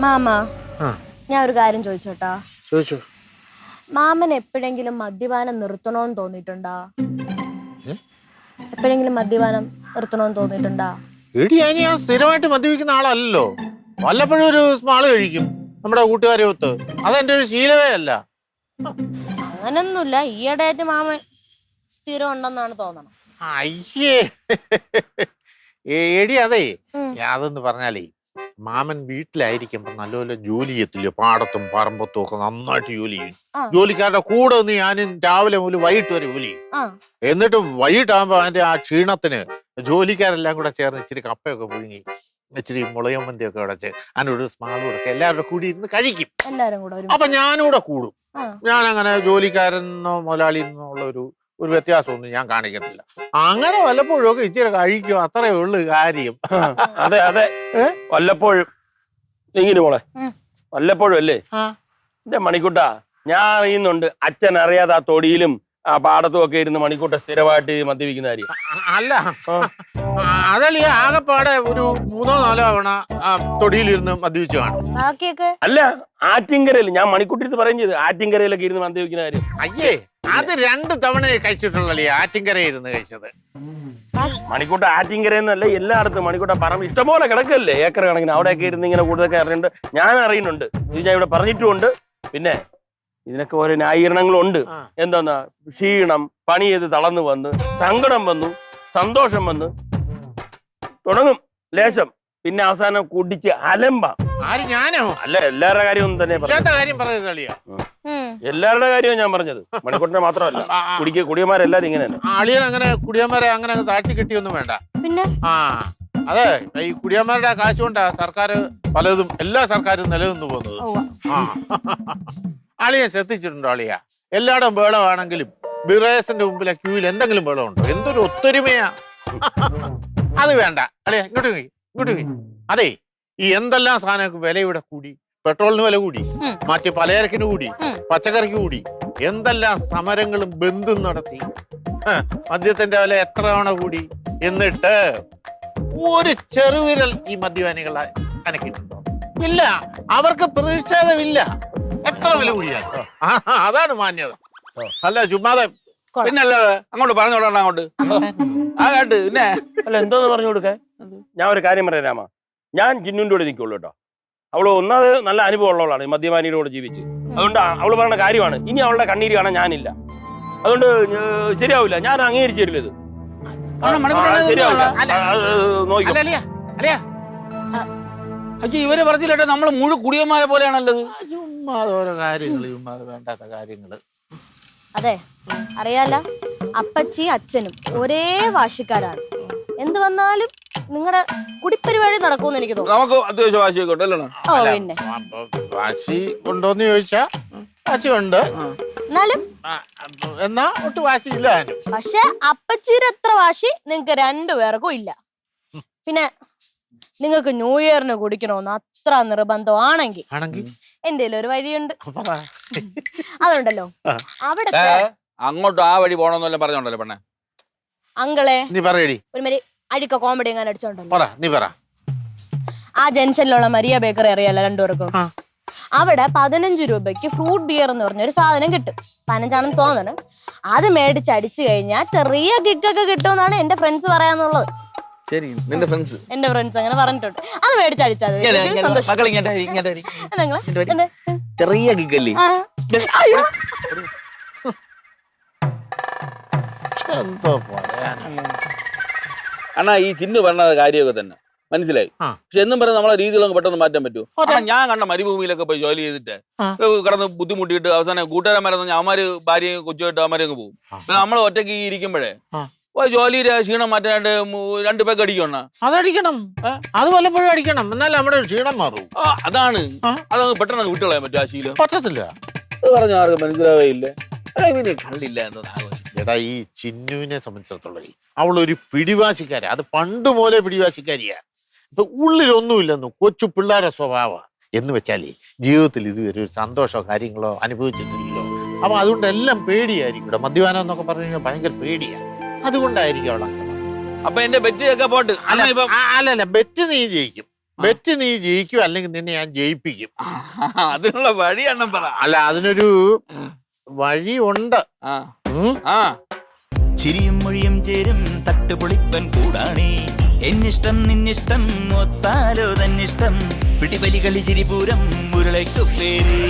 Mama ഞാൻ ഒരു കാര്യം ചോദിച്ചോട്ടാ. ചോദിച്ചോ. മാമൻ എപ്പോഴെങ്കിലും മദ്യപാനം നിർത്തണോന്ന് തോന്നിയിട്ടുണ്ടാ? എപ്പോഴെങ്കിലും മദ്യപാനം നിർത്തണോന്ന് തോന്നിയിട്ടുണ്ടാ? ഞാൻ സ്ഥിരമായിട്ട് മദ്യപിക്കുന്ന ആളല്ലോ. വല്ലപ്പോഴും ഒരു സ്മാള് കഴിക്കും നമ്മുടെ കൂട്ടുകാരെ ഒത്ത്. അതെന്റെ ഒരു ശീലമേ അല്ല. അങ്ങനൊന്നുമില്ല, ഈയിടെയായിട്ട് മാമൻ സ്ഥിരം ഉണ്ടെന്നാണ് തോന്നണം. അയ്യേ എടി അതെ, അതെന്ന് പറഞ്ഞാലേ മാമൻ വീട്ടിലായിരിക്കുമ്പോ നല്ലപോലെ ജോലി ചെയ്യത്തില്ലോ. പാടത്തും പറമ്പത്തും ഒക്കെ നന്നായിട്ട് ജോലി ചെയ്യും. ജോലിക്കാരുടെ കൂടെ ഒന്ന് ഞാനും രാവിലെ മുതൽ വൈകിട്ട് വരെ ജോലി ചെയ്യും. എന്നിട്ട് വൈകിട്ടാകുമ്പോ അതിന്റെ ആ ക്ഷീണത്തിന് ജോലിക്കാരെല്ലാം കൂടെ ചേർന്ന് ഇച്ചിരി കപ്പയൊക്കെ പുഴുങ്ങി ഇച്ചിരി മുളയമ്മന്തിയൊക്കെ ഉടച്ച് അതിനൊരു സ്മാളും കൊടുക്കുക എല്ലാവരുടെ കൂടി ഇരുന്ന് കഴിക്കും. അപ്പൊ ഞാനൂടെ കൂടും. ഞാൻ അങ്ങനെ ജോലിക്കാരനോ മുതലാളിന്നോ ഉള്ള ഒരു വ്യത്യാസമൊന്നും ഞാൻ കാണിക്കത്തില്ല. അങ്ങനെ വല്ലപ്പോഴും ഒക്കെ ഇച്ചിരി കഴിക്കും, അത്രേ ഉള്ളു കാര്യം. അതെ അതെ, വല്ലപ്പോഴും ഇങ്ങനെ മോളെ, വല്ലപ്പോഴും അല്ലേ എന്റെ മണിക്കൂട്ടാ. ഞാൻ അറിയുന്നുണ്ട് അച്ഛൻ അറിയാതെ ആ തൊടിയിലും ആ പാടത്തും ഒക്കെ ഇരുന്ന് മണിക്കൂട്ട സ്ഥിരമായിട്ട് മദ്യപിക്കുന്ന കാര്യം. അല്ല അതല്ലേ, ആകെപ്പാടെ ഒരു 3-4 തവണ തൊടിയിലിരുന്ന് മദ്യപിച്ചു കാണും. അല്ല, ആറ്റിങ്കരയിൽ ഞാൻ മണിക്കൂട്ടിരുന്ന് പറയും ചെയ്ത് ആറ്റിങ്കരയിലൊക്കെ ഇരുന്ന് മദ്യപിക്കുന്ന കാര്യം. അയ്യേ, അത് 2 തവണ കഴിച്ചിട്ടുള്ളല്ലേ ആറ്റിങ്കര ഇരുന്ന് കഴിച്ചത്. മണിക്കൂട്ട ആറ്റിങ്കരയെന്നല്ല, എല്ലായിടത്തും മണിക്കൂട്ട പറമ്പ് ഇഷ്ടംപോലെ കിടക്കല്ലേ, ഏക്കർ കണക്കിന്. അവിടെയൊക്കെ ഇരുന്ന് ഇങ്ങനെ കൂടുതലൊക്കെ അറിയുന്നുണ്ട്. ഞാൻ അറിയുന്നുണ്ട്, ഇത് ഞാൻ ഇവിടെ പറഞ്ഞിട്ടുമുണ്ട്. പിന്നെ ഇതിനൊക്കെ ഓരോ ന്യായീകരണങ്ങളുണ്ട്. എന്താന്നാ, ക്ഷീണം, പണി ചെയ്ത് തളർന്നു വന്ന്, സങ്കടം വന്നു, സന്തോഷം വന്ന് തുടങ്ങും ലേശം, പിന്നെ അവസാനം കുടിച്ച് അലമ്പ. ഞാനോ? അല്ല, എല്ലാവരുടെ കാര്യവും തന്നെ എല്ലാവരുടെ കാര്യവും ഞാൻ പറഞ്ഞത്, മണിക്കൂട്ടിനെ മാത്രമല്ല. കുടിയന്മാരെല്ലാരും ഇങ്ങനെ തന്നെ. അളിയൻ അങ്ങനെ കുടിയന്മാരെ അങ്ങനെ താഴ്ത്തി കിട്ടിയൊന്നും വേണ്ട. പിന്നെ അതെ, ഈ കുടിയന്മാരുടെ കാശ് കൊണ്ടാ സർക്കാർ പലതും, എല്ലാ സർക്കാരും നിലനിന്ന് പോകുന്നത്. അളിയൻ ശ്രദ്ധിച്ചിട്ടുണ്ടോ അളിയ? എല്ലായിടും ബേളമാണെങ്കിലും ബിറേസിന്റെ മുമ്പിലെ ക്യൂവിൽ എന്തെങ്കിലും ബേളമുണ്ടോ? എന്തൊരു ഒത്തൊരുമയാ. അത് വേണ്ട അളിയ, ഇങ്ങോട്ട് പോയി. അതെ, ഈ എന്തെല്ലാം സാധനങ്ങൾക്ക് വില ഇവിടെ കൂടി. പെട്രോളിന് വില കൂടി, മറ്റ് പലചരക്കിന് കൂടി, പച്ചക്കറിക്ക് കൂടി, എന്തെല്ലാം സമരങ്ങളും ബന്ധും നടത്തി. മദ്യത്തിന്റെ വില എത്ര തവണ കൂടി. എന്നിട്ട് ഒരു ചെറുവിരൽ ഈ മദ്യപാനികളെ അനക്കിയിട്ടുണ്ടോ? ഇല്ല, അവർക്ക് പ്രതിഷേധമില്ല. എത്ര വില കൂടിയാണ്. അതാണ് മാന്യത. അല്ല ചുമ്മാതെ പിന്നല്ലാതെ അങ്ങോട്ട് പറഞ്ഞോളാം. അങ്ങോട്ട് ആകട്ട് പിന്നെ അല്ല, എന്തോന്ന് പറഞ്ഞു കൊടുക്കേ. ഞാൻ ഒരു കാര്യം പറയാം രാമ, ഞാൻ ജിന്നുവിൻ്റെ കൂടെ നിൽക്കുള്ളൂ കേട്ടോ. അവള് ഒന്നാമത് നല്ല അനുഭവം ഉള്ളവളാണ്, മദ്യപാനിയോട് ജീവിച്ച്. അതുകൊണ്ട് അവള് പറയുന്ന കാര്യമാണ്. ഇനി അവളുടെ കണ്ണീര് കാണാൻ ഞാനില്ല. അതുകൊണ്ട് ശരിയാവില്ല, ഞാൻ അംഗീകരിച്ചു തരില്ല. ഇത് ശരിയാവില്ല. നോക്കിക്കോ. അയ്യോ, ഇവര് പറഞ്ഞില്ലേട്ടോ നമ്മള് മുഴു കുടിയന്മാരെ പോലെയാണല്ലത്. ഓരോ കാര്യങ്ങള് വേണ്ടാത്ത കാര്യങ്ങള്. അതെ, അറിയാല, അപ്പച്ചി അച്ഛനും ഒരേ വാശിക്കാരാണ്. എന്ത് വന്നാലും നിങ്ങളുടെ കുടിപ്പരിപാടി നടക്കുമെന്ന് എനിക്ക് തോന്നുന്നു. നമുക്ക് അത്യാവശ്യം വാശിയൊക്കെ ഉണ്ടല്ലോ. പിന്നെ വാശി ഉണ്ടോന്ന് ചോദിച്ചാ വാശിയുണ്ട്, എന്നാ ഒട്ട് വാശിയില്ല. പക്ഷെ അപ്പച്ചിയുടെ അത്ര വാശി നിങ്ങക്ക് 2 പേർക്കും ഇല്ല. പിന്നെ നിങ്ങൾക്ക് ന്യൂ ഇയറിന് കുടിക്കണോന്ന് അത്ര നിർബന്ധമാണെങ്കിൽ എന്റെ ഒരു വഴിയുണ്ട്. അതുണ്ടല്ലോ, അവിടെ അങ്ങോട്ട് ആ വഴി പോണോന്നല്ല പറഞ്ഞോണ്ടല്ലോ പെണ്ണെ. അങ്കളെ നീ പറയടി. ഒരു മാതിരി അഴിക്ക കോമഡി എങ്ങനെ അടിച്ചോണ്ടല്ലോ. നീ പറ. ആ ജംഗ്ഷനിലുള്ള മരിയ ബേക്കറി അറിയാലോ 2 പേർക്കും. അവിടെ 15 രൂപയ്ക്ക് ഫ്രൂട്ട് ബിയർ എന്ന് പറഞ്ഞൊരു സാധനം കിട്ടും. 15ആണെന്ന് തോന്നണ്. അത് മേടിച്ച് അടിച്ചു കഴിഞ്ഞാൽ ചെറിയ ഗിഗൊക്കെ കിട്ടുമെന്നാണ് എന്റെ ഫ്രണ്ട്സ് പറയാന്നുള്ളത്. ശരി, നിന്റെ ഫ്രണ്ട്സ്, എന്റെ ഫ്രണ്ട്സ് അങ്ങനെ പറഞ്ഞിട്ടുണ്ട്. അത് മേടിച്ചടിച്ചാൽ ചെറിയ ഗിഗല്ലേ. അണ്ണാ, ഈ ചിന്നു പറഞ്ഞ കാര്യമൊക്കെ തന്നെ മനസ്സിലായി. പക്ഷെ എന്നും പറഞ്ഞാൽ നമ്മളെ രീതികളൊക്കെ പെട്ടെന്ന് മാറ്റാൻ പറ്റുമോ? ഞാൻ കണ്ട മരുഭൂമിയിലൊക്കെ പോയി ജോലി ചെയ്തിട്ട് കിടന്ന് ബുദ്ധിമുട്ടിയിട്ട് അവസാനം കൂട്ടുകാരന്മാരെന്ന് അവന്മാര് ഭാര്യയും കൊച്ചുമായിട്ട് അവന്മാരെ അങ്ങ് പോകും. പിന്നെ നമ്മൾ ഒറ്റയ്ക്ക് ഇരിക്കുമ്പോഴേ ജോലി ക്ഷീണം മാറ്റാനായിട്ട് 2 പേർക്ക് അടിക്കണം. അതടിക്കണം, അത് വല്ലപ്പോഴും അടിക്കണം, എന്നാലും നമ്മുടെ ക്ഷീണം മാറും. അതാണ്, അതങ്ങ് പെട്ടെന്ന് വിട്ടുകളയാൻ പറ്റും. ആ ശീലം പറ്റത്തില്ല. അത് പറഞ്ഞ ആർക്കും മനസ്സിലാവേയില്ല. കണ്ടില്ല എടാ, ഈ ചിന്നുവിനെ സംബന്ധിച്ചിടത്തോളം അവളൊരു പിടിവാശിക്കാരിയാ. അത് പണ്ട് മുതലേ പിടിവാശിക്കാരിയാ. ഇപ്പൊ ഉള്ളിലൊന്നുമില്ലെന്നു കൊച്ചു പിള്ളേരെ സ്വഭാവ എന്ന് വെച്ചാലേ ജീവിതത്തിൽ ഇതുവരെ ഒരു സന്തോഷമോ കാര്യങ്ങളോ അനുഭവിച്ചിട്ടില്ലല്ലോ. അപ്പൊ അതുകൊണ്ട് എല്ലാം പേടിയായിരിക്കും. മദ്യപാനം എന്നൊക്കെ പറഞ്ഞു കഴിഞ്ഞാൽ ഭയങ്കര പേടിയാ. അതുകൊണ്ടായിരിക്കും അവളെ. അപ്പൊ എന്റെ ബെറ്റ് ഒക്കെ പോട്ട്. അല്ലല്ല, ബെറ്റ് നീ ജയിക്കും. ബെറ്റ് നീ ജയിക്കും, അല്ലെങ്കിൽ നിന്നെ ഞാൻ ജയിപ്പിക്കും. അതിനുള്ള വഴി അണ്ണൻ പറ. അല്ല, അതിനൊരു വഴി ഉണ്ട്. ചിരിയും മൊഴിയും ചേരും തട്ടുപൊളിപ്പൻ കൂടാണേ. എന്നിഷ്ടം നിന്നിഷ്ടം ഒത്താലോ തന്നിഷ്ടം പിടിപലി കളി ചിരിപൂരം മുരളയ്ക്കു പേര്.